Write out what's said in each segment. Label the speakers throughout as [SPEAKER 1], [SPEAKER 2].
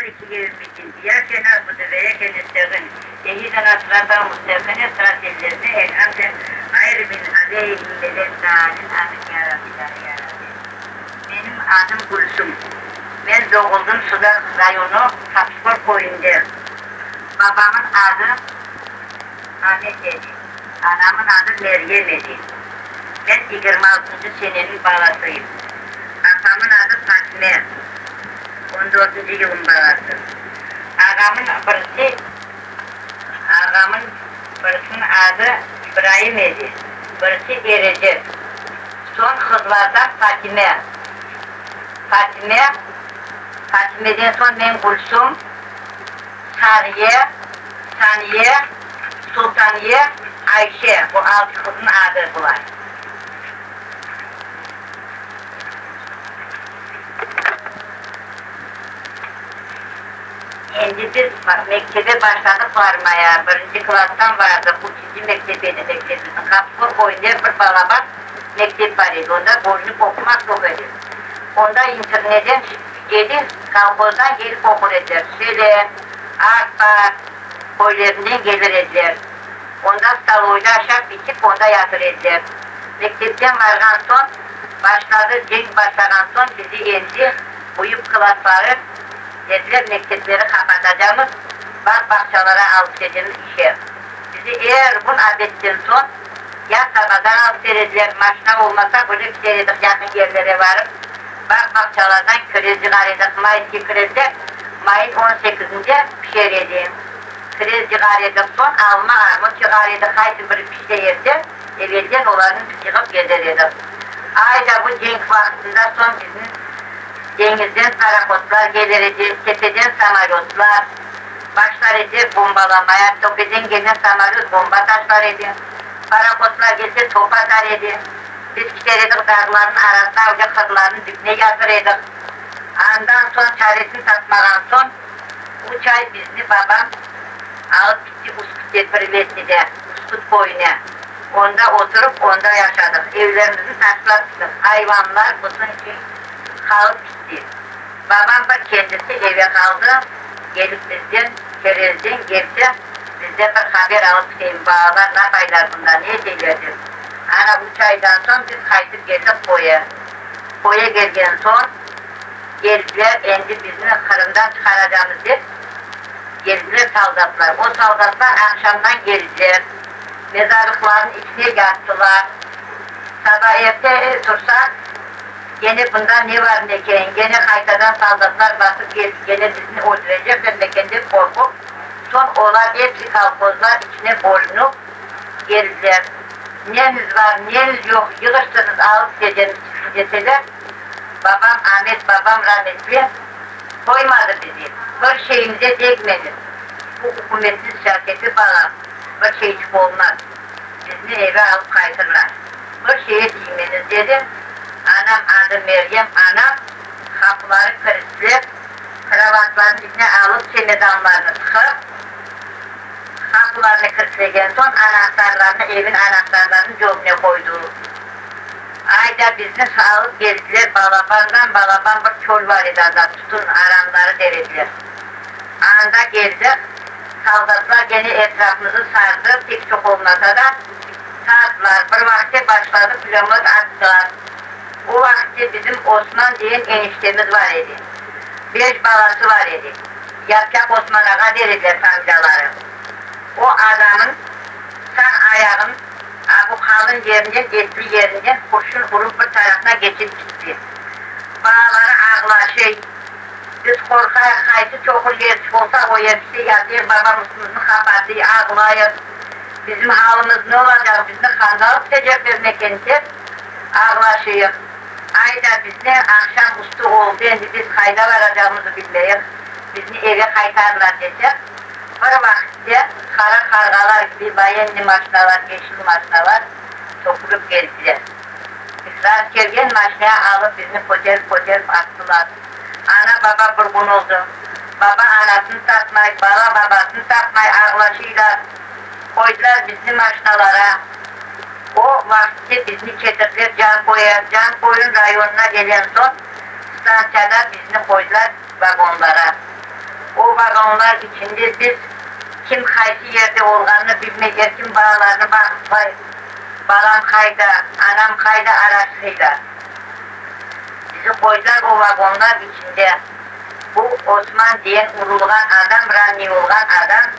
[SPEAKER 1] 2022 ya Cenab-ı Mudeveye kendisinin Ehiden asrada muhtemelen stratejilerini elhamdülillah ayrı bin aleyhim belirtanin amin ya Rabbi. Benim adım Gülsüm. Ben doğuldum Sudan rayonu Kapspor koyunda. Babamın adı Ahmet Dedi. Anamın adı Meryem Dedi. Ben 26. senenin balasıyım. Atamın adı Fatime. 14. yılın balası. Ağamın birisinin adı İbrahim Edi. Birisi Erecep. Son kızlardan Fatime'den son ben Gülsüm, Saniye, Sultaniye, Ayşe. Bu 6 kızın adı bunlar. Şimdi biz mektebe başladık varmaya. 1. klastan vardı. Bu 2. mektebimizin Kapspor boyunda bir balabat mektep var idi. Onda boşluk okumak yok idi. Onda internetten gelip, kalkozdan gelip okur ediler. Şöyle, Arpa, boylarından gelir ediler. Ondan saloyda aşağı bitip onda yatır ediler. Mektepten vargan son, cenk başlagan son bizi endi, uyup klasları dediler mektepleri kapatacağımız, bahçelere alıp dediğimiz işe. Bizi eğer bu adetten son, ya sabahdan alıp dediler, maşına olmasa böyle giderdik yakın yerlere varıp, bahçelerden kredi garıydık, Mayıs kredi, Mayıs 18'inde pişeriydim. Kredi garıydık son, alma armut garıydık, haydi bir pişte yerde, evvelden onların çıkıp gezeriydik. Ayda bu cenk vaktinde son bizim denizden parakotlar gelirdi, tepeden samaryotlar, başlarıydı bombalamaya, tepeden gelen samaryot bomba taşlarıydı, parakotlar gelse top atarıydı. Biz giderdik dağların arasına, hoca kızların dibine yatırıydık. Ondan sonra çaresini tatmadan son, bu çay bizni babam alıp gitti Uskut depremesinde, Uskut koyuna. Onda oturup onda yaşadık. Evlerimizi taşlattık. Hayvanlar bunun için kalıp gitti. Babam da kendisi eve kaldı. Gelip bizden, çerezden gelse, bizden bir haber alıp gideyim. Bağlar ne paylar bundan, ne şeylerdir. Ana bu çaydan son biz kaytıp geldik koya. Koya gelgen son, geldiler, endi bizni Kırım'dan çıkaracağımız diye. Geldiler saldatlar. O saldatlar akşamdan geldiler. Mezarlıkların içine yattılar. Sabah evde dursak, gene bunda ne var ne keyin, gene kaytadan saldatlar basıp geldi, gene bizni öldürecek ve mekende korkup, son olan hepsi kalkozlar içine bölünüp geldiler. Neniz var, neniz yok, yığıştınız alıp deseler, Ahmet babam rahmetli koymadı bizi. Bir şeyimize değmedi. Bu hükümetsiz şirketi bana bir şeycik olmaz. Bizi eve alıp kaytırlar. Bir şeye değmeniz dedim. Anam adı Meryem, anam kapıları kırıklayıp, kravatların içine alıp çemedanlarını tıkıp, kapılarını kırıklayan son anahtarlarını, evin anahtarlarını cebine koydu. Ayda bizni alıp geldiler balaban bir çöl var idi da tutun aramları derediler. Anda geldik, saldatlar gene etrafımızı sardı, pek çok olmasa da sardılar. Bir vakti başladı, pilamız attılar. O vakti bizim Osman diyen eniştemiz var idi. 5 balası var idi. Yapacak Osman Ağa derediler amcaları. O adamın sağ ayağın bu kalın yerinden, etli yerinden kurşun vurup bir tarafına geçip gitti. Bağları ağlaşıyor. Biz korkarak kaydı çokur yerçik olsa o yerçikte yatıyor, babam üstümüzü kapatıyor, ağlayır. Bizim halimiz ne olacak, bizi kandalıp tecrübe kendisi ağlaşıyor. Ayda bizi akşam üstü oldu, şimdi biz kayda varacağımızı bilmeyiz. Bizi eve kaytarlar desek. Bir vakitte kara kargalar gibi bayenli maşinalar, yeşil maşinalar topulup geldiler. Rahat gelgen maşinaya alıp bizi potel attılar. Ana baba vurgun oldu. Baba anasını takmay, baba babasını takmay ağlaşıyla koydular bizi maşinalara. O vakitte bizi getirdiler Can Koyun rayonuna gelen son stansiyada bizi koydular vagonlara. O vagonlar içinde biz kim kaysi yerde olganını bilmeyecek, kim bağlarını bakıp balam kayda, anam kayda arasıyla. Bizi koydular o vagonlar içinde. Bu Osman diyen urulgan adam, ranni olgan adam,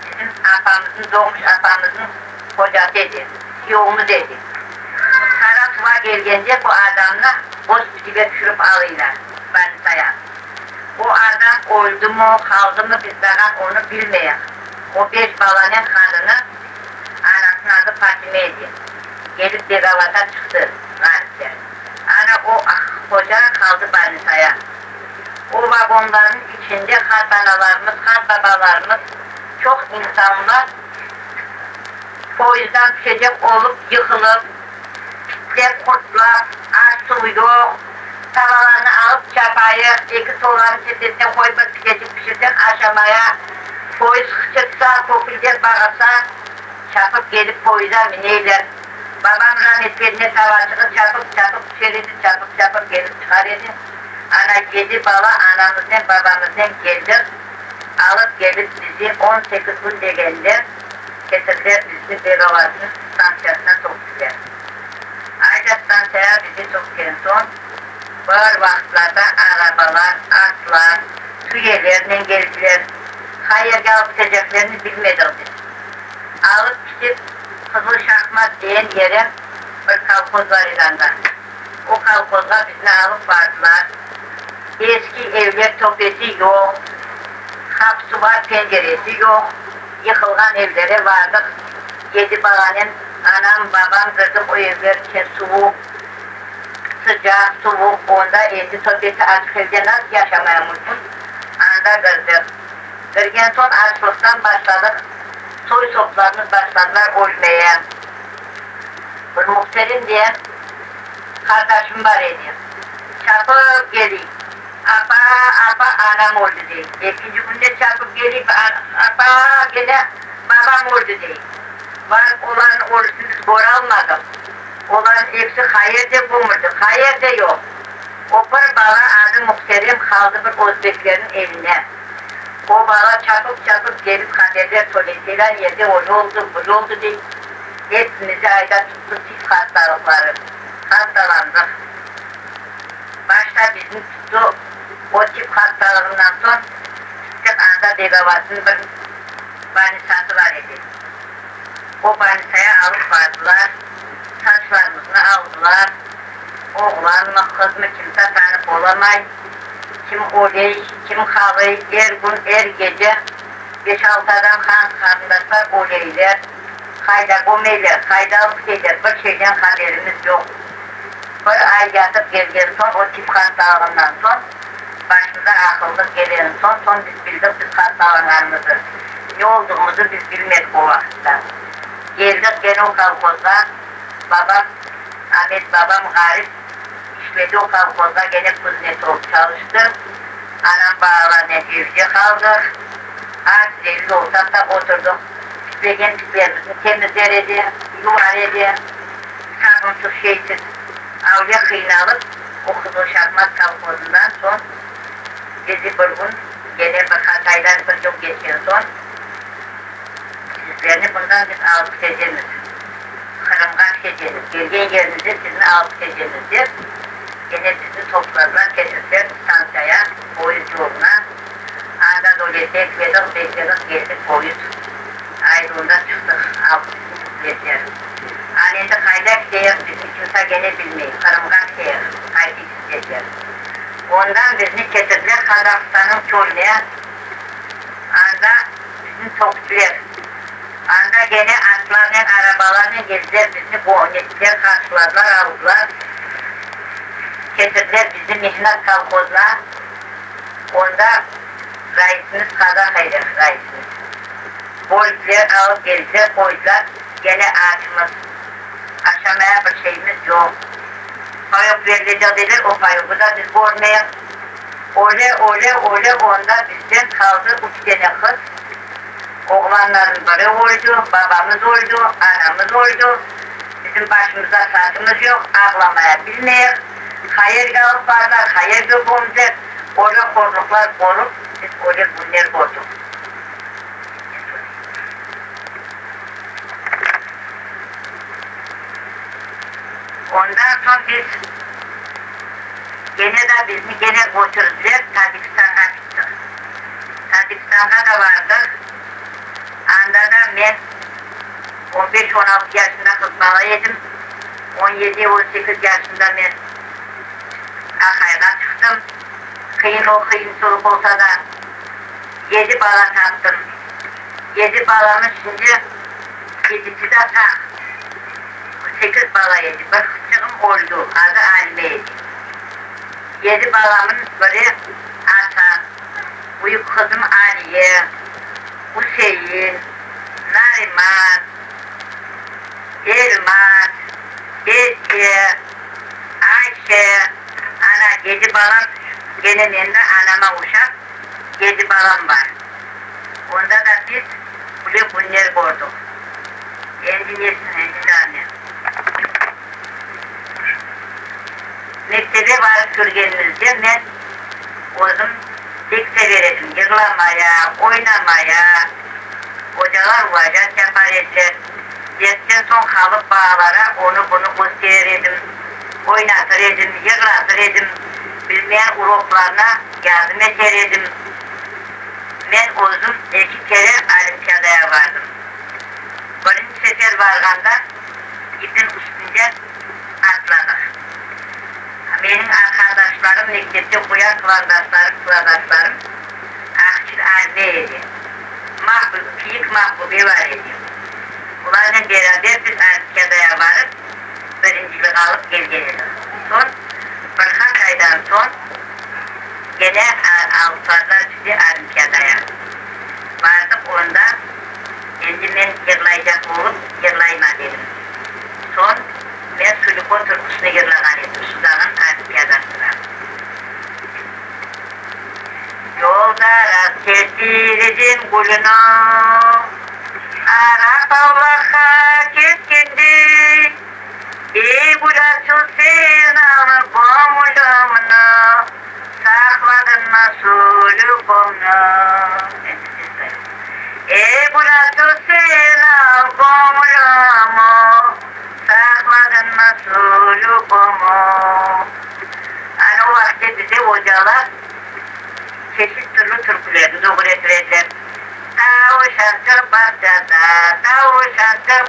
[SPEAKER 1] bizim apamızın, doğmuş apamızın kocası dedi, yoğumu dedi. Saratuva gelgence bu adamla hospitale düşürüp alıyorlar, Banisa'ya. O adam öldü mü, kaldı mı biz daha onu bilmeyiz. O 5 balanın kadını, anasının adı Fatime'ydi. Gelip Begavata çıktı, Banisa'ya. Ana o koca kaldı Banisa'ya. O vagonların içinde hat analarımız, hat babalarımız, çok insanlar poyuzdan düşecek olup yıkılıp, pisler, kurtlar, aç su yok, tavalarını alıp çapayı, iki soğanın çetesine koyup pişecek pişirden aşamaya, poyuz çıksa, topilce bağırsa, çapıp gelip poyuzdan bineyler. Babam rahmetlerine tavaçını çapıp düşeredi, çapıp gelip çıkarıydı. Ana 7 bala anamızdan babamızdan geldik. Alıp gelip bizi 18 gün degende getirdiler bizi Begavat'ın stansiyasına soktular. Ayrıca stansiyaya bizi soktular son. Var vaxtlarda arabalar, atlar, tüyelerle geldiler. Hayırga alıp gideceklerini bilmedik biz. Alıp gidip Kızıl Şahmat diyen yere bir kalkoz var İran'da. O kalkozda bizi alıp vardılar. Eski evler topesi yok, kapısı var, penceresi yok, yıkılgan evlere vardık. 7 balanın anam, babam kırdık o evler için soğuk, sıcak, soğuk, onda evde topesi açık evde nasıl yaşamaya mümkün? Anda kırdık. Kırgen son açlıktan başladık, soy soplarımız başladılar ölmeye. Bir muhterim diyen kardeşim var idi, çapıp geliyor. Apa anam oldu değil. İkinci günde çarpıp gelip apa gene babam oldu değil. Var olan olsunuz gor almadım. Olan hepsi hayırda bulmurdu. Hayırda yok. O bir bala adı muhterim kaldı bir Özbeklerin eline. O bala çarpıp gelip kaderler söylediler yerde o oldu bu oldu değil. Hepimizi ayda tuttu çift hastalıkları. Hastalandık. Başta bizim tuttu. O tip hastalığından son çıktık anda Begavat'ın bir banisası var idi. O banisaya alıp vardılar. Saçlarımızı aldılar. Oğlan mı kız mı kimse tanıp olamay. Kim oley, kim kalay, her gün her gece 5-6 adam kardeşler oleyler. Kayda gomeyler, kayda alıp bir şeyden haberimiz yok. Bir ay yatıp gelgen son o tip hastalığından son başımıza akıllık gelen son biz bildik biz hastalığımızı. Ne olduğumuzu biz bilmedik o vakitte. Geldik gene o kalkozda. Babam, Ahmet babam garip işledi o kalkozda gene kuznet olup çalıştı. Anam bağlarına evde kaldık. Az zevli olsak da oturduk. Pislegen pislerimizi temizleredi, yuvaredi. Sabınsız şeysiz avluya kıynalıp o Kızıl Şahmat kalkozundan son bizi bir gün gene birkaç aylar bir yıl geçen son sizlerini bundan biz alıp gideceğiz. Kırım'a gideceğiz. Gelgen yerinizde sizin alıp gideceğizdir. Gene bizi topladılar, getirdiler stansiyaya, poyuz yoluna. Anadolu'ya bekledik, geldik poyuz. Aydın'da çıktık, alıp bizi gideceğiz. Anında kayda gideceğiz, bizi kimse gene bilmeyiz. Kırım'a gideceğiz, kaydı gideceğiz. Ondan bizi getirdiler Kazakistan'ın köyüne. Anda bizim topçular. Anda gene atlarla, arabalarla gezdiler bizi bu onettiler, karşıladılar, aldılar. Getirdiler bizi mihnak kalkozuna. Onda reisimiz Kazakaydı, reisimiz. Polisler alıp geldiler, koydular. Gene ağaçımız. Aşamaya bir şeyimiz yok. Payok verilecek dediler, o payoku da biz görmeyiz. Öyle onda bizden kaldı 3 tane kız. Oğlanların biri oydu, babamız oydu, anamız oydu. Bizim başımıza saatimiz yok, ağlamaya bilmeyiz. Hayır kalıp varlar, hayır göbümüzler. Öyle korluklar olup biz öyle bunlar koyduk. Ondan sonra biz gene de bizni gene götürdüler Tacikistan'a gittik. Tacikistan'a da vardık. Anda da ben 15-16 yaşında kız balaydım. 17-18 yaşında ben Akay'dan çıktım. Kıyımsızlık olsa da 7 bala tattım. 7 balanın şimdi 7'si de tak. 8 bala yedi. Bir kızcığım oldu. Adı Ali'ydi. 7 balamın biri Hasan. Bu kızım Aliye, Hüseyin, Nariman, Elmas, Betiye, Ayşe, ana 7 balam gene bende anama uşak 7 balam var. Onda da biz bunları gördük. Endi yesin, endi anne. Mektebe varıp sürgenimizde ben oğlum pek severim. Yırlamaya, oynamaya, hocalar olacak, yapar etler. Yetten son kalıp bağlara onu bunu gösterirdim. Oynatır edim, yırlatır edim. Bilmeyen uroklarına yardım ederdim. Ben oğlum 2 kere olimpiyadaya vardım. Birinci sefer varganda ipin üstünde atladık. Benim arkadaşlarım mektepte koyan kılardaşlarım Akçıl Albe'ydi. Mahbubi var idi. Bunlarla beraber biz olimpiyadaya varıp birincilik alıp geldik. Son birkaç aydan son gene Avrupa'da çıktı olimpiyadaya. Vardık onda şimdi ben yırlayacak olup yırlayma dedim. Son ben Sulikon Türküsü'ne yırlagan ettim. Sudan'ın olimpiyadasına. Yolda rast kestirdim gülünü, ara tavlaka keskendi. Ey bulaşu sen alır gomulumunu, sakladın mı Sulikon'u. Ey bulaşu sen alır gomulumu, sakladın mı Sulikon'u. Hani o vakti bize hocalar çeşit türlü türkülerdi, doğretilerler. Tavşancı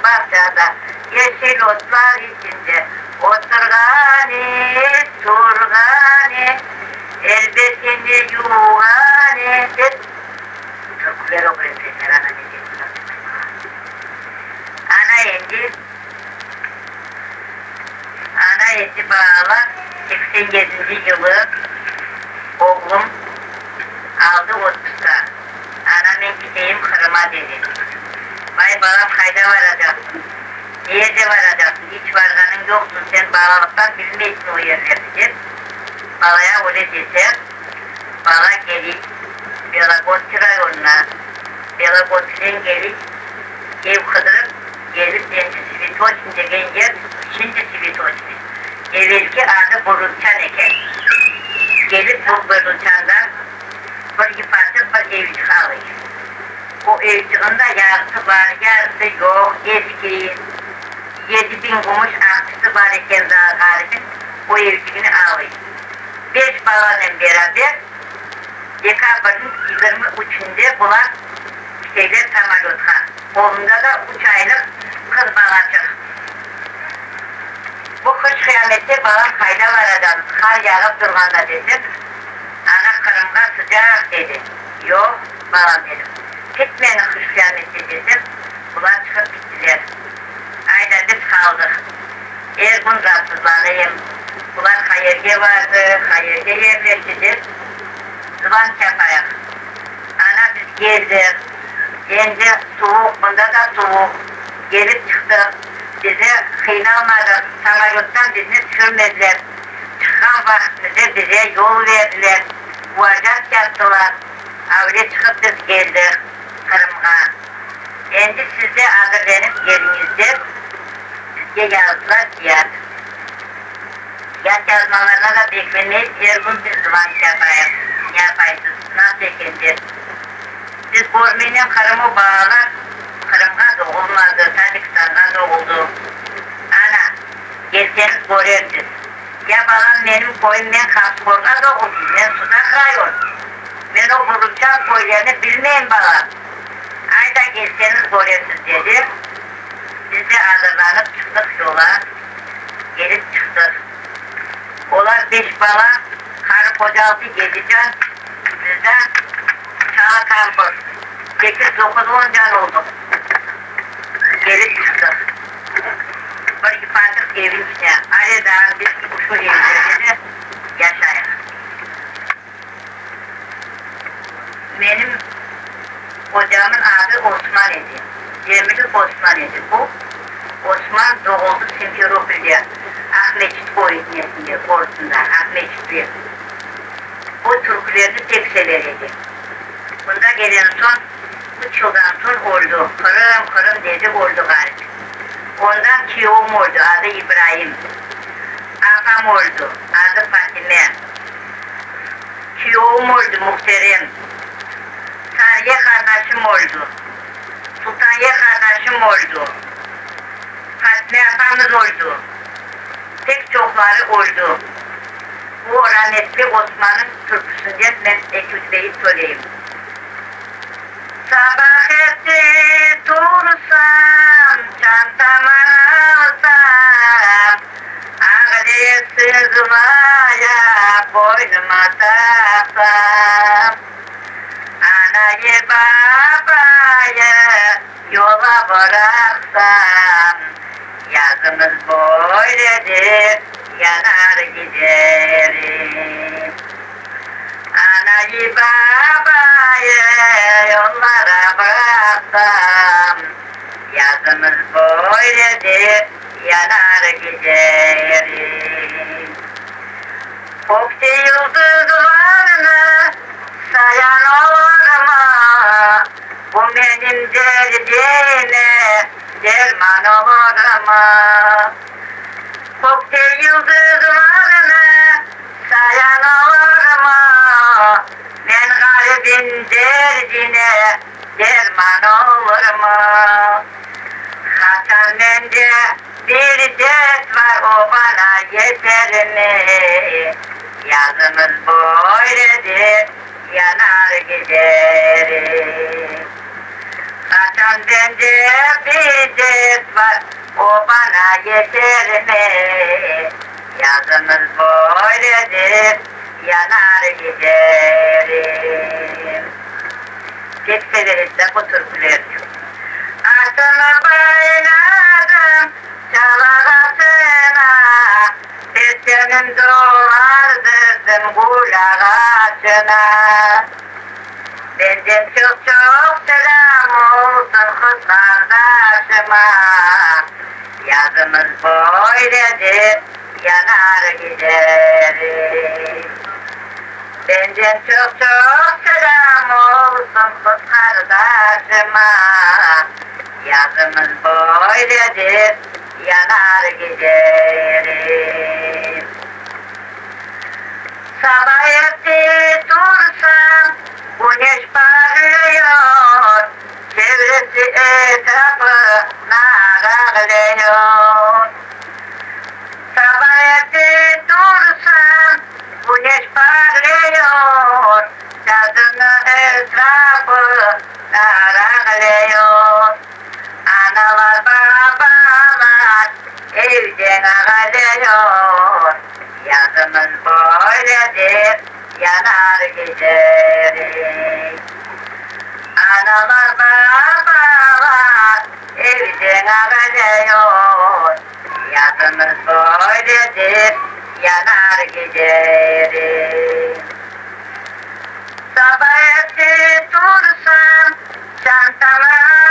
[SPEAKER 1] bahçada, yeşil otlar içinde, oturgani, turgani, elbetini yuğani, türküler doğretilerler, ana dedi. Ana indi bağla, 87. yılı oğlum aldı otuzda. Anam gideyim Kırım'a dedi. Vay balam kayda varacaksın. Niye de varacaksın? Hiç varganın yoksun. Sen bağlamaktan bilmeysin o yerleri dedi. Balaya öyle dese, bala gelip Belagosçı rayonuna, Belagosçı'dan gelip ev kıdırıp gelip Svitoçin degen yer, şimdi Svitoçin. Evvelki adı Burunçan eken. Gelip bu Burunçan'dan bir parça bir evcik alıyor. O evciğin de yarısı var, yarısı yok, eski. 7.000 gumuş akçısı var iken daha garibin, o evciğini alıyor. 5 balanın beraber, dekabrın 23'ünde bunlar şeyler tamayotka. Kolunda da 3 aylık kız balacık. Bu kış kıyamette balam kayda varacağız, kar yağıp durganda dedim. Ana Kırım'da sıcak dedi. Yok balam dedim. Gitmeyin kış kıyamette dedim. Bunlar çıkıp gittiler. Ayda biz kaldık. Her gün rahatsızlanayım. Bunlar hayırge vardı, hayırge yerleştidir. Sıvan çapayak. Ana biz gezdik. Şimdi soğuk, bunda da soğuk. Gelip çıktık. Bize kıynalmadık. Samayottan bizi sürmediler. Çıkan vaktimizde bize yol verdiler. Vuracak yaptılar. Öyle çıkıp biz geldik Kırım'a. Şimdi sizde adı benim yerinizde. Sizce yazdılar fiyat. Fiyat yazmalarına da beklemeyiz. Her gün biz zıvan yapayız. Nasıl çekince. Biz Bormi'nin karımı bağlar, karımda doğulmadı, Tacikistan'da doğuldu. Ana, gelseniz görürsünüz. Ya balam benim koyun, ben Kapspor'da doğuldum, ben suda kayıyorum. Ben o bulacak koylarını bilmeyin balam. Ayda gelseniz görürsünüz dedi. Biz de hazırlanıp çıktık yola, gelip çıktık. Olar 5 bala, karı kocaltı 7 can, bizden çağ kampı. 8, 9, 10 can olduk. Gelip çıktık. Bir ifadet evin içine. Aileden biz şu evlerinde yaşayın. Benim hocamın adı Osman idi. Cemil Osman idi bu. Osman doğuldu Simferopol'de. Ahmetçik boyutnesinde, ortasında Ahmetçik'te. O Türklerini tek severdi. Bunda gelen son 3 yıldan sonra oldu. Kırım dedi oldu galiba. Ondan kiyovum oldu, adı İbrahim. Afam oldu, adı Fatime. Kiyovum oldu Muhterem. Sariye kardeşim oldu. Sultaniye kardeşim oldu. Fatime afamız oldu. Pek çokları oldu. Bu rahmetli Osman'ın türküsünden ben Eküt Bey'i söyleyeyim. Sabah etti dursam, çantama alsam, ağrı sızmaya boynuma taksam, anayı babayı yola bıraksam, yazımız böyledir, yanar giderim. Anayı babayı yollara bıraksam, yazımız böyledir, yanar giderim. Koktu yıldızlarını sayan olur mu? Bu benim derdime derman olur mu? Koktu yıldızlarını sayan olur mu? Ben kalbin derdine derman olur mu? Hasan bende bir dert var, o bana yeter mi? Yazımız böyledir, yanar giderim. Hasan bende bir dert var, o bana yeter mi? Yazımız böyledir, yanar giderim. Pek severiz de bu türküleri. Atımı bayladım çalarasına, seslerim dolardırdım kulağaçına. Benden çok çok selam olsun kız kardeşime. Yazımız böyledir, yanar giderim. Benden çok çok selam olsun kız kardeşime. Yazımız böyledir, yanar giderim. Sabah etti dursam, güneş parlıyor, çevresi etrafı narağlıyor. Sabah etti dursam, güneş parlıyor, cadının etrafı narağlıyor. Analar babalar evden ağlıyor, yazımız böyledir, yanar giderim. Analar babalar evden ağlıyor, yazımız böyledir, yanar giderim. Sabah etti dursam, çantamı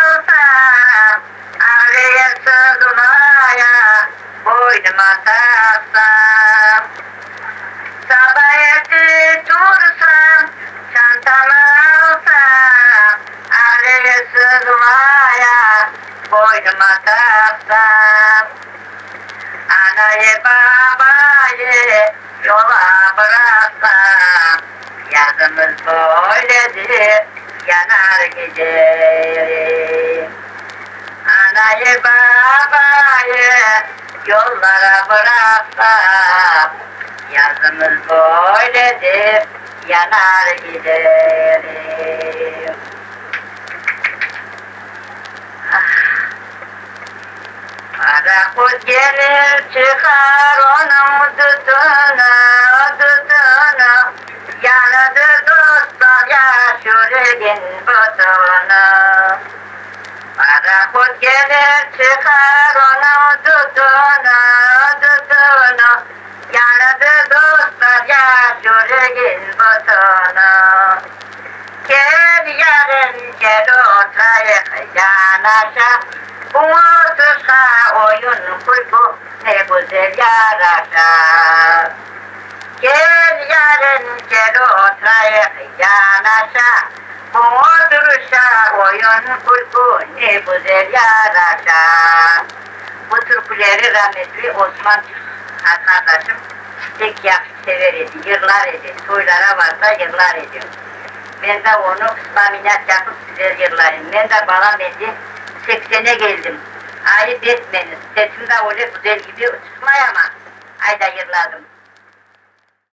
[SPEAKER 1] alsam, ağrıya sızmaya boynuma taksam. Sabah etti dursam, çantamı alsam, ağrıya sızmaya boynuma taksam. Anayı babayı yola bıraksam, böyledir yanar giderim. Anayı babayı yollara bıraksam, yazımız böyledir yanar giderim. Karakut gelir çıkar onun tutunu, tutunu. Yanıdır dostlar yaşurugin butunu. Karakut gelir çıkar onun tutunu, tutunu. Yanıdır dostlar yaşurugin butunu. Gel yarın gel oturayım yanaşa. Umutsuzsa oyun kuyku ne güzel yaraşar. Gel yarın gel oturayım yanaşa. Umutsuzsa oyun kuyku ne güzel yaraşar. Bu türküleri rahmetli Osman arkadaşım pek yakşı sever idi, yıllar idi. Toylara varsa yıllar idi. Ben de onu kısma minnet yapıp size yıllarım. Ben de bana dedi 80'e geldim. Ayıp etmeniz. Sesim de öyle güzel gibi çıkmaya ama ayda yırladım.